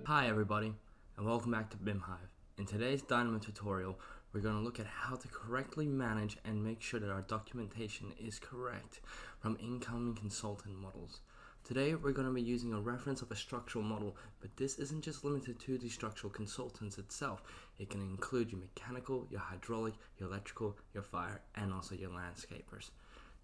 Hi everybody, and welcome back to BIMHive. In today's Dynamo tutorial, we're going to look at how to correctly manage and make sure that our documentation is correct from incoming consultant models. Today we're going to be using a reference of a structural model, but this isn't just limited to the structural consultants itself. It can include your mechanical, your hydraulic, your electrical, your fire, and also your landscapers.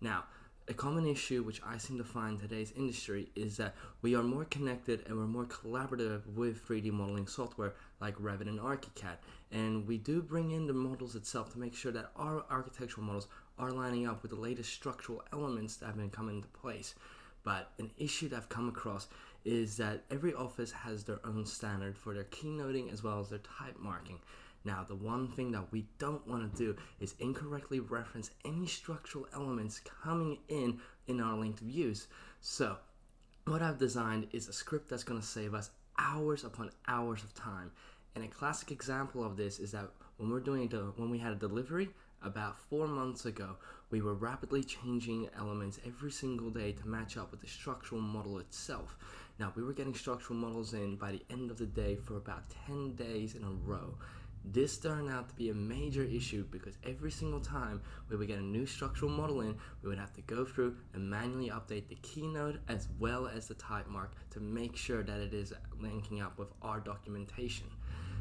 Now, a common issue which I seem to find in today's industry is that we are more connected and we're more collaborative with 3D modeling software like Revit and ArchiCAD, and we do bring in the models itself to make sure that our architectural models are lining up with the latest structural elements that have been coming into place. But an issue that I've come across is that every office has their own standard for their keynoting as well as their type marking. Now, the one thing that we don't want to do is incorrectly reference any structural elements coming in our linked views. So, what I've designed is a script that's going to save us hours upon hours of time. And a classic example of this is that when we had a delivery about 4 months ago, we were rapidly changing elements every single day to match up with the structural model itself. Now, we were getting structural models in by the end of the day for about 10 days in a row. This turned out to be a major issue because every single time we would get a new structural model in, we would have to go through and manually update the keynote as well as the type mark to make sure that it is linking up with our documentation.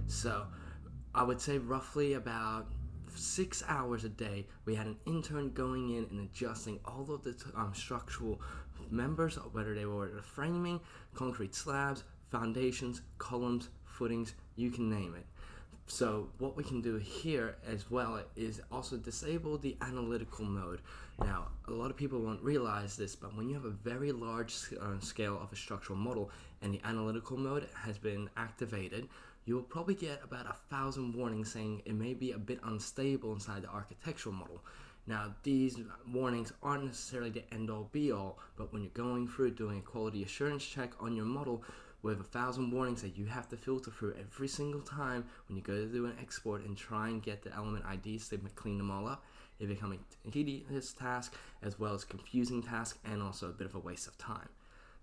So I would say roughly about 6 hours a day, we had an intern going in and adjusting all of the structural members, whether they were the framing, concrete slabs, foundations, columns, footings, you can name it. So what we can do here as well is also disable the analytical mode. Now, a lot of people won't realize this, but when you have a very large scale of a structural model and the analytical mode has been activated, you will probably get about 1,000 warnings saying it may be a bit unstable inside the architectural model. Now, these warnings aren't necessarily the end-all be-all, but when you're going through doing a quality assurance check on your model, with 1,000 warnings that you have to filter through every single time when you go to do an export and try and get the element IDs to clean them all up, it becomes a tedious task as well as confusing task and also a bit of a waste of time.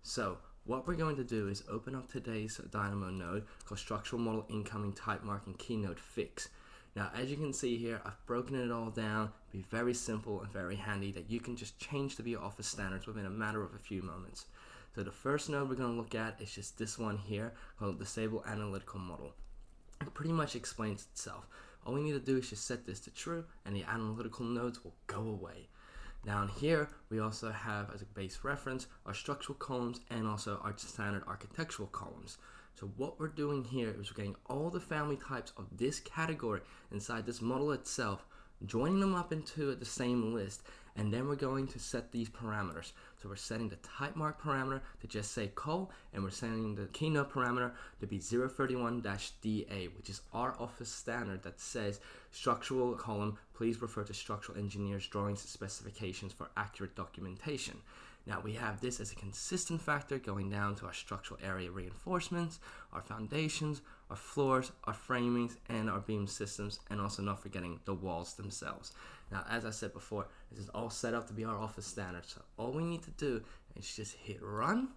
So what we're going to do is open up today's Dynamo node called Structural Model Incoming Type Marking Keynote Fix. Now, as you can see here, I've broken it all down. It'll be very simple and very handy that you can just change to be office standards within a matter of a few moments. So the first node we're going to look at is just this one here called Disable Analytical Model. It pretty much explains itself. All we need to do is just set this to true and the analytical nodes will go away. Down here we also have as a base reference our structural columns and also our standard architectural columns. So what we're doing here is we're getting all the family types of this category inside this model itself, joining them up into the same list, and then we're going to set these parameters. So we're setting the type mark parameter to just say col, and we're setting the keynote parameter to be 031-DA, which is our office standard that says structural column, please refer to structural engineers' drawings and specifications for accurate documentation. Now we have this as a consistent factor going down to our structural area reinforcements, our foundations, our floors, our framings, and our beam systems, and also not forgetting the walls themselves. Now, as I said before, this is all set up to be our office standard. So all we need to do is just hit run.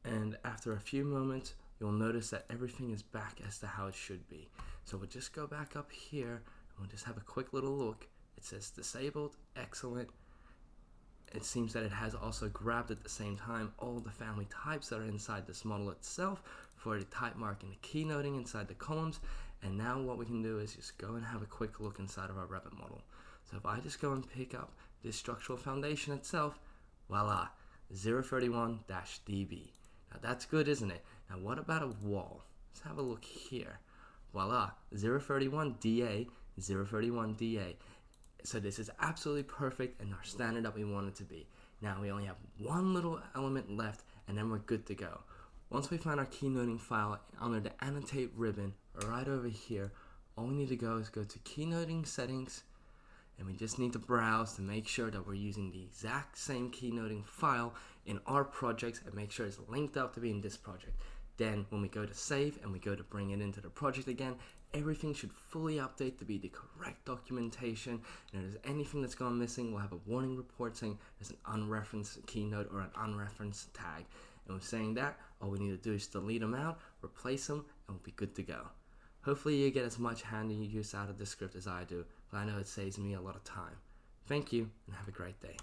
And after a few moments, you'll notice that everything is back as to how it should be. So we'll just go back up here and we'll just have a quick little look. It says disabled, excellent. It seems that it has also grabbed at the same time all the family types that are inside this model itself for the type mark and the keynoting inside the columns. And now what we can do is just go and have a quick look inside of our Revit model. So if I just go and pick up this structural foundation itself, voila, 031-DB. Now that's good, isn't it? Now what about a wall? Let's have a look here. Voila, 031-DA, 031-DA. So this is absolutely perfect and our standard that we want it to be. Now we only have one little element left and then we're good to go. Once we find our keynoting file under the annotate ribbon right over here, all we need to go is go to keynoting settings, and we just need to browse to make sure that we're using the exact same keynoting file in our projects and make sure it's linked up to be in this project. Then when we go to save and we go to bring it into the project again, everything should fully update to be the correct documentation, and if there's anything that's gone missing, we'll have a warning report saying there's an unreferenced keynote or an unreferenced tag. And with saying that, all we need to do is delete them out, replace them, and we'll be good to go. Hopefully you get as much handy use out of this script as I do, but I know it saves me a lot of time. Thank you, and have a great day.